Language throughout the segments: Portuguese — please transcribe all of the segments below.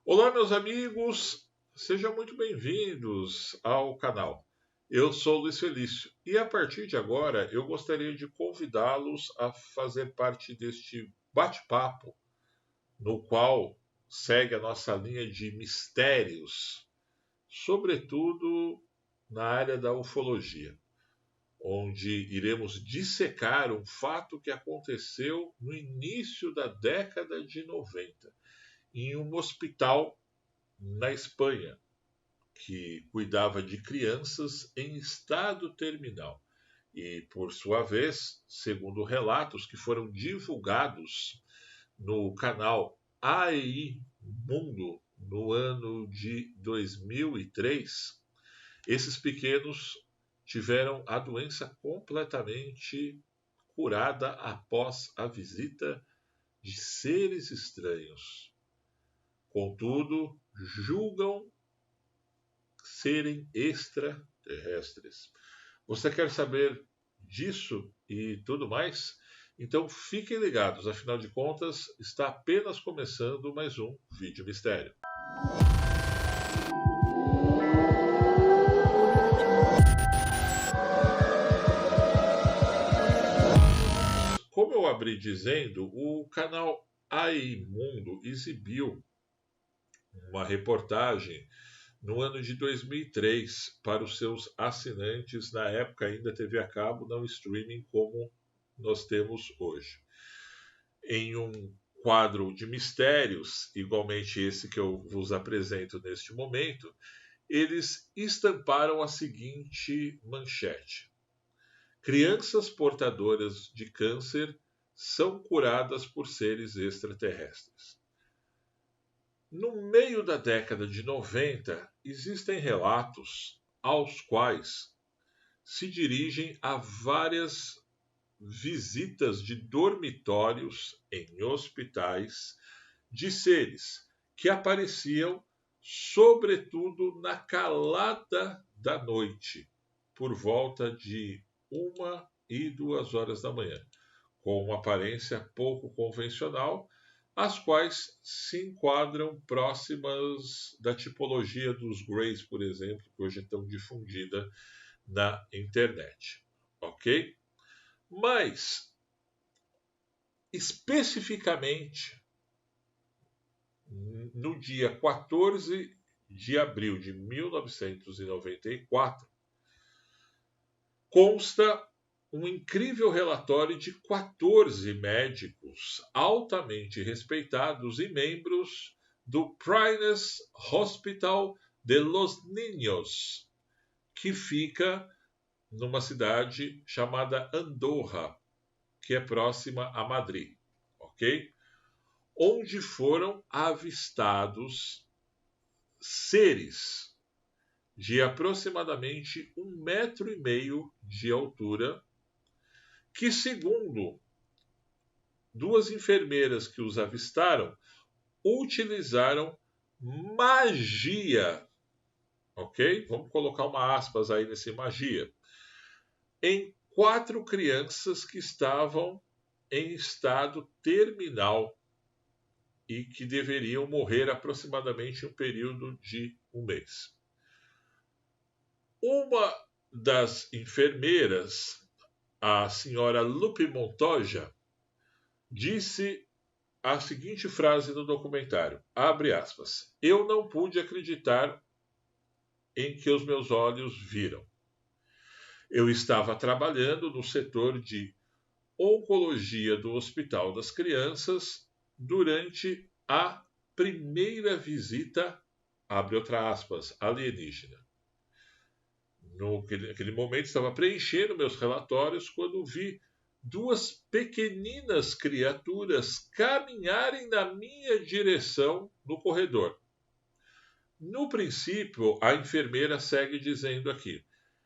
Olá, meus amigos, sejam muito bem-vindos ao canal. Eu sou Luiz Felício e a partir de agora eu gostaria de convidá-los a fazer parte deste bate-papo, no qual segue a nossa linha de mistérios, sobretudo na área da ufologia, onde iremos dissecar um fato que aconteceu no início da década de 90, em um hospital na Espanha, que cuidava de crianças em estado terminal. E, por sua vez, segundo relatos que foram divulgados no canal AEI Mundo no ano de 2003, esses pequenos tiveram a doença completamente curada após a visita de seres estranhos. Contudo, julgam serem extraterrestres. Você quer saber disso e tudo mais? Então fiquem ligados, afinal de contas, está apenas começando mais um vídeo mistério. Como eu abri dizendo, o canal AI Mundo exibiu uma reportagem no ano de 2003 para os seus assinantes, na época ainda TV a cabo, não streaming como nós temos hoje. Em um quadro de mistérios, igualmente esse que eu vos apresento neste momento, eles estamparam a seguinte manchete: crianças portadoras de câncer são curadas por seres extraterrestres. No meio da década de 90, existem relatos aos quais se dirigem a várias visitas de dormitórios em hospitais de seres que apareciam sobretudo na calada da noite, por volta de 1 e 2 horas da manhã, com uma aparência pouco convencional, as quais se enquadram próximas da tipologia dos Greys, por exemplo, que hoje é tão difundida na internet. Ok? Mas, especificamente, no dia 14 de abril de 1994, consta um incrível relatório de 14 médicos altamente respeitados e membros do Prines Hospital de los Niños, que fica numa cidade chamada Andorra, que é próxima a Madrid, ok? Onde foram avistados seres de aproximadamente 1,5 metro de altura, que, segundo duas enfermeiras que os avistaram, utilizaram magia, ok? Vamos colocar uma aspas aí nesse magia, em 4 crianças que estavam em estado terminal e que deveriam morrer aproximadamente em um período de 1 mês. Uma das enfermeiras, a senhora Lupe Montoya, disse a seguinte frase no documentário, abre aspas: eu não pude acreditar em que os meus olhos viram. Eu estava trabalhando no setor de oncologia do Hospital das Crianças durante a primeira visita, abre outra aspas, alienígena. Naquele momento estava preenchendo meus relatórios quando vi 2 pequeninas criaturas caminharem na minha direção no corredor. No princípio, a enfermeira segue dizendo aqui,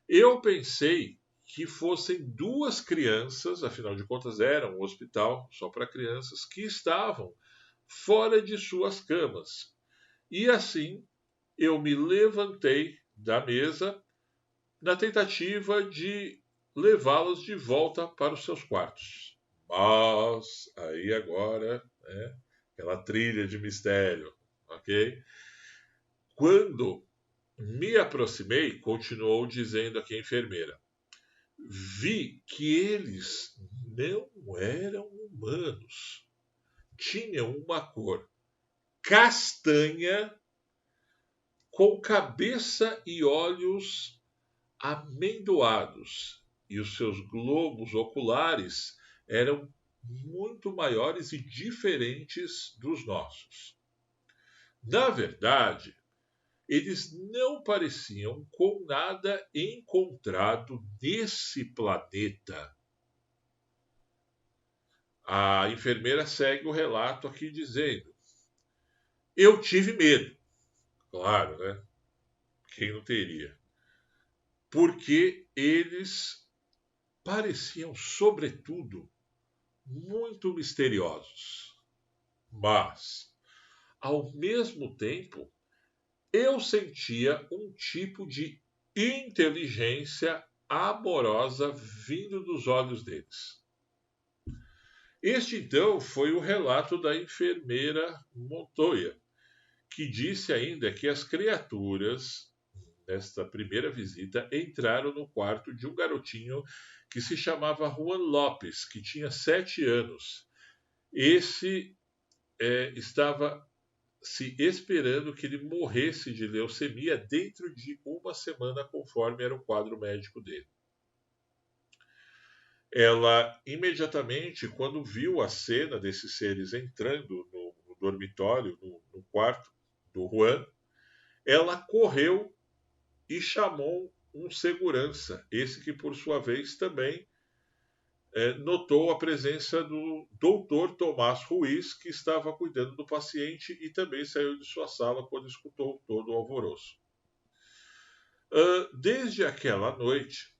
eu pensei que fossem 2 crianças, afinal de contas era um hospital só para crianças, que estavam fora de suas camas. E assim eu me levantei da mesa na tentativa de levá-las de volta para os seus quartos. Mas aí agora, aquela trilha de mistério. ok? Quando me aproximei, continuou dizendo aqui a enfermeira, vi que eles não eram humanos. Tinham uma cor castanha, com cabeça e olhos amendoados, e os seus globos oculares eram muito maiores e diferentes dos nossos. Na verdade, eles não pareciam com nada encontrado nesse planeta. A enfermeira segue o relato aqui dizendo: eu tive medo, claro, né? Quem não teria? Porque eles pareciam, sobretudo, muito misteriosos. Mas, ao mesmo tempo, eu sentia um tipo de inteligência amorosa vindo dos olhos deles. Este, então, foi o relato da enfermeira Montoya, que disse ainda que as criaturas, nesta primeira visita, entraram no quarto de um garotinho que se chamava Juan Lopes, que tinha 7 anos. Esse estava se esperando que ele morresse de leucemia dentro de uma semana, conforme era o quadro médico dele. Ela, imediatamente, quando viu a cena desses seres entrando no dormitório, no quarto do Juan, ela correu e chamou um segurança, esse que, por sua vez, também notou a presença do doutor Tomás Ruiz, que estava cuidando do paciente e também saiu de sua sala quando escutou todo o alvoroço. Desde aquela noite,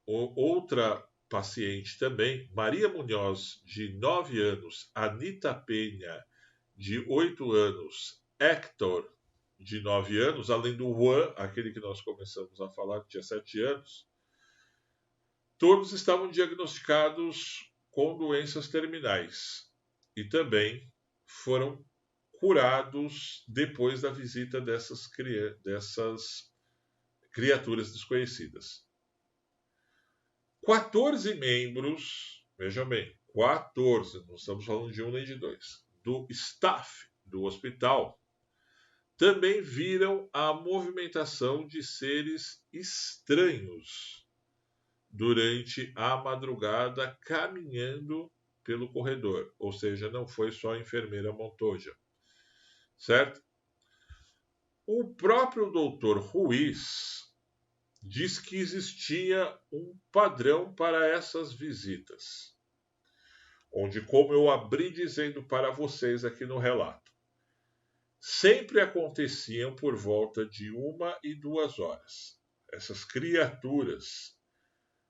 outra paciente também, Maria Munhoz, de 9 anos, Anita Penha, de 8 anos, Hector, de 9 anos, além do Juan, aquele que nós começamos a falar, que tinha 7 anos, todos estavam diagnosticados com doenças terminais e também foram curados depois da visita dessas criaturas desconhecidas. 14 membros, vejam bem, 14, não estamos falando de um nem de dois, do staff do hospital, também viram a movimentação de seres estranhos durante a madrugada caminhando pelo corredor. Ou seja, não foi só a enfermeira Montoya, certo? O próprio doutor Ruiz diz que existia um padrão para essas visitas, onde, como eu abri dizendo para vocês aqui no relato, sempre aconteciam por volta de 1 e 2 horas. Essas criaturas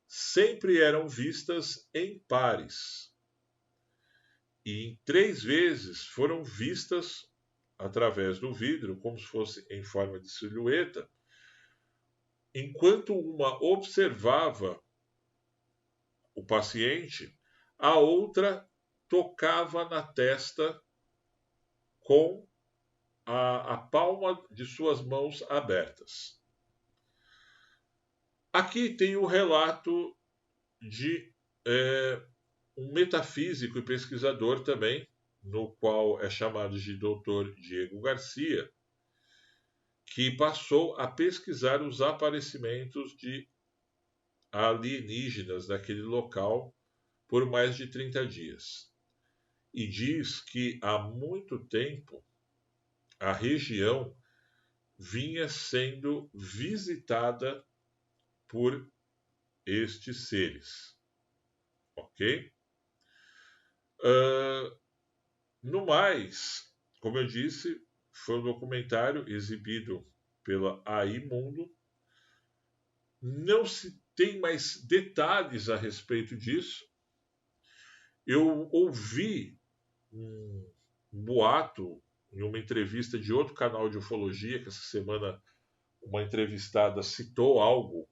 sempre eram vistas em pares. E em 3 vezes foram vistas através do vidro, como se fosse em forma de silhueta, enquanto uma observava o paciente, a outra tocava na testa com a palma de suas mãos abertas. Aqui tem o relato de um metafísico e pesquisador também, no qual é chamado de Dr. Diego Garcia, que passou a pesquisar os aparecimentos de alienígenas naquele local por mais de 30 dias. E diz que há muito tempo a região vinha sendo visitada por estes seres. Ok? No mais, como eu disse, foi um documentário exibido pela AI Mundo. Não se tem mais detalhes a respeito disso. Eu ouvi um boato em uma entrevista de outro canal de ufologia, que essa semana uma entrevistada citou algo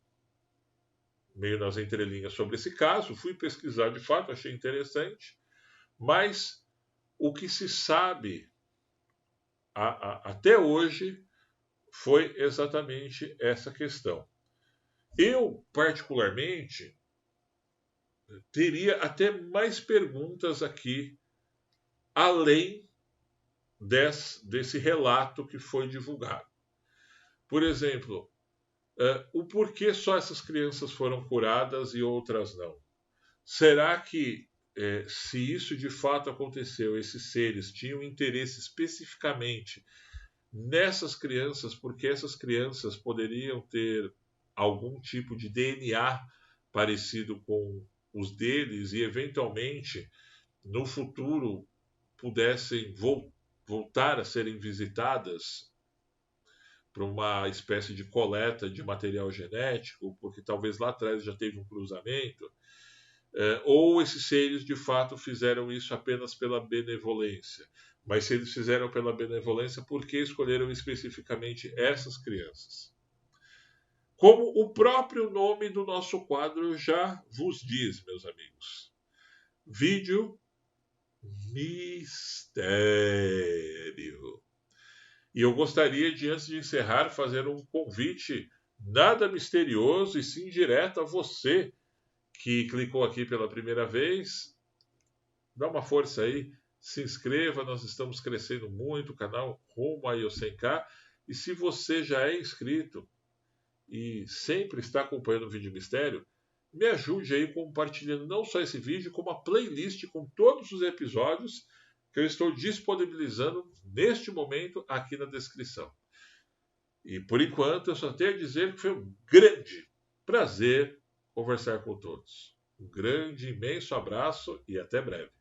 meio nas entrelinhas sobre esse caso. Fui pesquisar de fato, achei interessante, mas o que se sabe até hoje foi exatamente essa questão. Eu, particularmente, teria até mais perguntas aqui, além desse relato que foi divulgado. Por exemplo, o porquê só essas crianças foram curadas e outras não? Será que, se isso de fato aconteceu, esses seres tinham interesse especificamente nessas crianças, porque essas crianças poderiam ter algum tipo de DNA parecido com os deles e, eventualmente, no futuro, pudessem voltar a serem visitadas para uma espécie de coleta de material genético, porque talvez lá atrás já teve um cruzamento, ou esses seres de fato fizeram isso apenas pela benevolência. Mas se eles fizeram pela benevolência, por que escolheram especificamente essas crianças? Como o próprio nome do nosso quadro já vos diz, meus amigos. Vídeo mistério. E eu gostaria de, antes de encerrar, fazer um convite nada misterioso e sim direto a você que clicou aqui pela primeira vez. Dá uma força aí, se inscreva, nós estamos crescendo muito, o canal rumo aí ao 100k. E se você já é inscrito e sempre está acompanhando o Vídeo Mistério, me ajude aí compartilhando não só esse vídeo, como a playlist com todos os episódios que eu estou disponibilizando neste momento aqui na descrição. E por enquanto eu só tenho a dizer que foi um grande prazer conversar com todos. Um grande, imenso abraço e até breve.